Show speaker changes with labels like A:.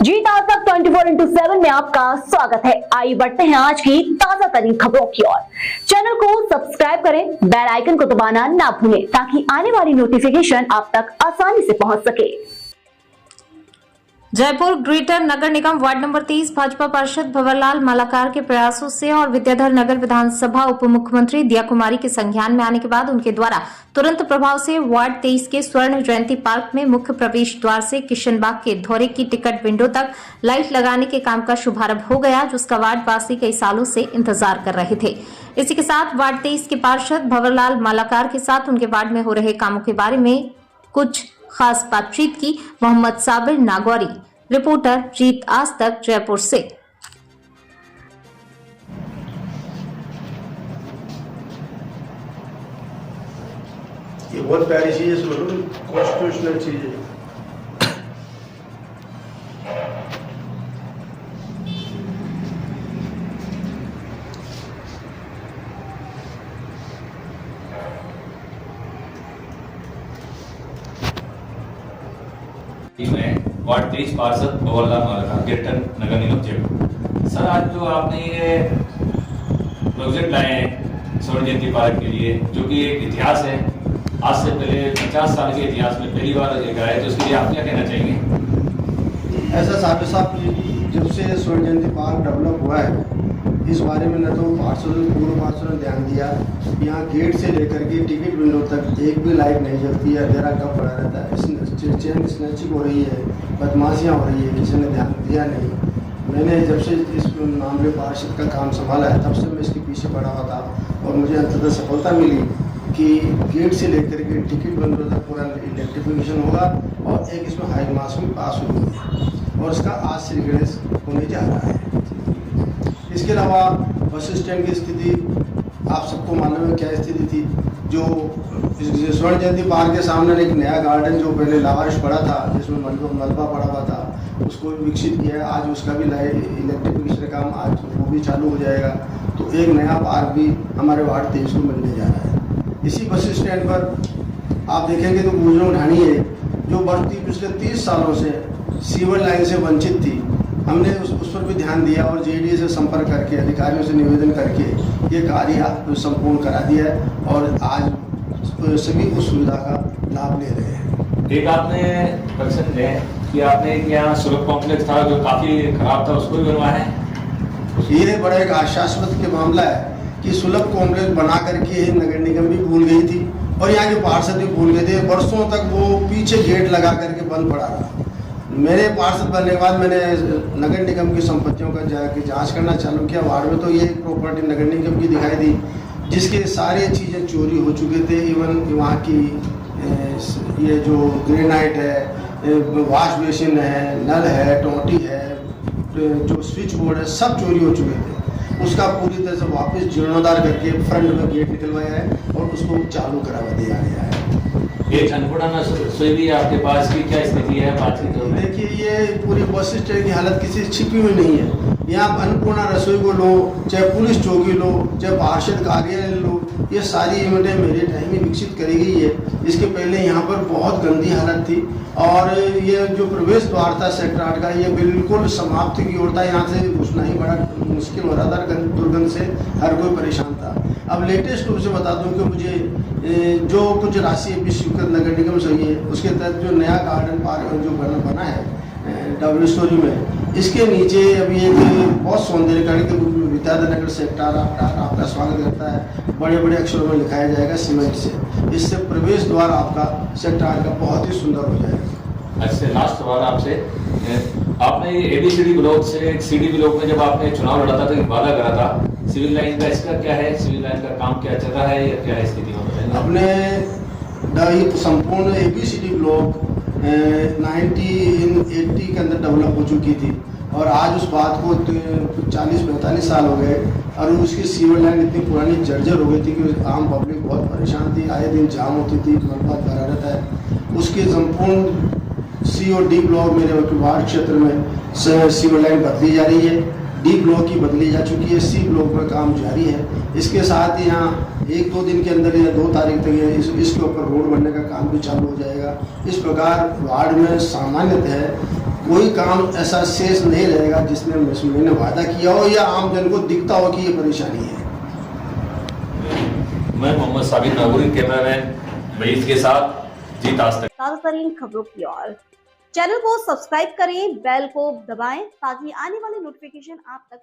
A: जी आज तक 24/7 में आपका स्वागत है। आइए बढ़ते हैं आज की ताजा तरीन खबरों की ओर। चैनल को सब्सक्राइब करें, बेल आइकन को दबाना ना भूलें ताकि आने वाली नोटिफिकेशन आप तक आसानी से पहुंच सके।
B: जयपुर ग्रेटर नगर निगम वार्ड नंबर 23 भाजपा पार्षद भंवरलाल मालाकार के प्रयासों से और विद्याधर नगर विधानसभा उप मुख्यमंत्री दिया कुमारी के संज्ञान में आने के बाद उनके द्वारा तुरंत प्रभाव से वार्ड 23 के स्वर्ण जयंती पार्क में मुख्य प्रवेश द्वार से किशनबाग के धौरे की टिकट विंडो तक लाइट लगाने के काम का शुभारंभ हो गया, जिसका वार्ड वासी कई सालों से इंतजार कर रहे थे। इसी के साथ वार्ड 23 के पार्षद भंवरलाल मालाकार के साथ उनके वार्ड में हो रहे कामों के बारे में कुछ खास बातचीत की। मोहम्मद साबिर नागौरी, रिपोर्टर जीत आज तक, जयपुर से।
C: ये बहुत प्यारी चीज है, कॉन्स्टिट्यूशनल चीज है।
D: मैं वार्ड 23 पार्षद भंवरलाल मालाकार, ग्रेटर नगर निगम जयपुर। सर, आज जो आपने ये प्रोजेक्ट लाए हैं स्वर्ण जयंती पार्क के लिए, जो कि एक इतिहास है, आज से पहले 50 साल के इतिहास में पहली बार एक आया, तो उसके लिए आप क्या कहना चाहेंगे?
C: ऐसा साहब जब से स्वर्ण जयंती पार्क डेवलप हुआ है, इस बारे में न तो पूर्व पार्षद ने ध्यान दिया। यहाँ गेट से लेकर के टिकट विंडो तक एक भी लाइट नहीं जलती है, अंधेरा कब पड़ा रहता है, चेन स्नैचिंग हो रही है, बदमाशियाँ हो रही है, किसी ने ध्यान दिया नहीं। मैंने जब से इस मामले पार्षद का काम संभाला है, तब से मैं इसके पीछे पड़ा हुआ था और मुझे अंततः सफलता मिली कि गेट से लेकर के टिकट विंडो तक पूरा इलेक्ट्रिफिकेशन होगा और एक इसमें हाई मास में पास हुई और इसका आज से गणेश होने जा रहा है। इसके अलावा बस स्टैंड की स्थिति आप सबको मालूम है क्या स्थिति थी। जो स्वर्ण जयंती पार्क के सामने एक नया गार्डन जो पहले लावारिश पड़ा था, जिसमें मलबा पड़ा हुआ था, उसको भी विकसित किया है। आज उसका भी इलेक्ट्रिफिकेशन काम आज वो भी चालू हो जाएगा, तो एक नया पार्क भी हमारे वार्ड 23 को मिलने जा रहा है। इसी बस स्टैंड पर आप देखेंगे तो गुजरों ढाणी है, जो बढ़ती पिछले 30 सालों से सीवर लाइन से वंचित थी। हमने उस पर भी ध्यान दिया और जेडीए से संपर्क करके अधिकारियों से निवेदन करके ये कार्य संपूर्ण करा दिया है और आज सभी उस सुविधा का लाभ ले रहे हैं।
D: एक आपने प्रश्न है कि आपने यहाँ सुलभ कॉम्प्लेक्स था जो काफी खराब था, उसको भी बनवाया है।
C: ये बड़ा एक आशास्पद के मामला है कि सुलभ कॉम्प्लेक्स बना करके नगर निगम भी भूल गई थी और यहाँ के पार्षद भी भूल गए थे। वर्षों तक वो पीछे गेट लगा करके बंद पड़ा रहा। मेरे पार्षद बनने के बाद मैंने नगर निगम की संपत्तियों का जांच करना चालू किया। वार्ड में तो ये प्रॉपर्टी नगर निगम की दिखाई दी, जिसके सारी चीज़ें चोरी हो चुके थे। इवन वहाँ की ये जो ग्रेनाइट है, वॉश बेसिन है, नल है, टोंटी है, जो स्विच बोर्ड है, सब चोरी हो चुके थे। उसका पूरी तरह से वापस जीर्णोद्धार करके फ्रंट में गेट निकलवाया है और उसको चालू करवा दिया गया है।
D: एक अन्नपूर्णा रसोई भी आपके पास की क्या स्थिति है बातचीत में?
C: देखिए, ये पूरी बस स्टैंड की हालत किसी छिपी हुई नहीं है। यहाँ अन्नपूर्णा रसोई को लो, चाहे पुलिस चौकी लो, चाहे पार्षद कार्यालय लो, ये सारी यूनिटें मेरे टाइम में विकसित करी गई है। इसके पहले यहाँ पर बहुत गंदी हालत थी और ये जो प्रवेश द्वार था सेक्टर 8 का, ये बिल्कुल समाप्ति की ओर था। यहाँ से घुसना ही बड़ा मुश्किल हो रहा था, दुर्गंध से हर कोई परेशान था। अब लेटेस्ट रूप से बता दूं कि मुझे जो कुछ राशि स्वीकृत नगर निगम से है, उसके तहत जो नया गार्डन पार्क जो बना है डबल स्टोरी में, इसके नीचे अभी एक बहुत सौंदर्यकरण के विद्याधर नगर सेक्टर 8 आपका स्वागत करता है। बड़े बड़े अक्षरों में लिखाया जाएगा सीमेंट से। इससे प्रवेश द्वार आपका सेक्टर 8 का बहुत ही सुंदर हो जाएगा।
D: अच्छा, लास्ट सवाल आपसे, आपने एबीसीडी ब्लॉक से CD ब्लॉक में जब आपने चुनाव लड़ा था तो एक वादा करा था सिविल लाइन का, इसका क्या है? सिविल लाइन का काम क्या चल रहा है या क्या है स्थिति में बताइए।
C: अपने संपूर्ण ABCD ब्लॉक 1980 के अंदर डेवलप हो चुकी थी और आज उस बात को 40-45 साल हो गए और उसकी सीवर लाइन इतनी पुरानी जर्जर हो गई थी कि आम पब्लिक बहुत परेशान थी। आए दिन जाम होती थी, मलबा भरा रहता है। उसके संपूर्ण C और D ब्लॉक मेरे वार्ड क्षेत्र में सीवर लाइन बदली जा रही है। D ब्लॉक की बदली जा चुकी है, C ब्लॉक में काम जारी है। इसके साथ ही यहाँ 1-2 दिन के अंदर या 2 तारीख तक इसके ऊपर रोड बनने का काम भी चालू हो जाएगा। इस प्रकार वार्ड में सामान्यतः कोई काम ऐसा शेष नहीं रहेगा जिसमें मुस्लिम ने वादा किया हो या आम जन को दिखता हो कि ये परेशानी है।
D: मैं मोहम्मद साबिर नागौरी, कैमरामैन मईद के साथ जीत आज तक।
A: ताजा तरीन खबरों की ओर चैनल को सब्सक्राइब करें, बेल को दबाएं ताकि आने वाले नोटिफिकेशन आप तक